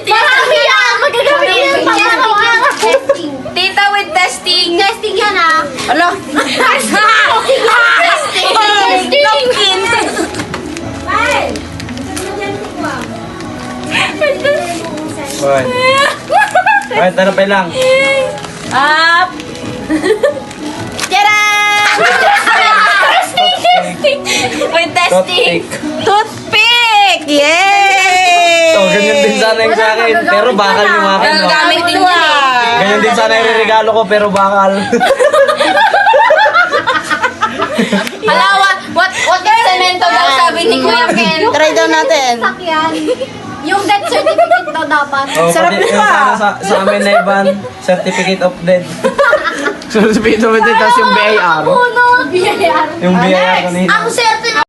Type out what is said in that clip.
Marami yan! Magagamit yan! Testing. Tita with testing. Testing yan ah! Alo. Testing! Napkin. Hoy. Hoy, tanapay lang. Up. Tcharam! With testing. Toothpick. Toothpick! Yay! So, ganyan din sana yung sa akin. Pero bakal yung akin, no? Gamit din yun eh. Ganyan din sana yung regalo ko, pero bakal. Hala, what is cemento daw sabi ni Kuya Ken? Try daw natin. Sakyan. Yung death certificate daw dapat. Oh, Sarap pati nito, yung ah. sana sa amin na iban, certificate of death. Certificate of death, tapos yung BIR. Puno! BIR. Yung BIR kanina. Ako certificate.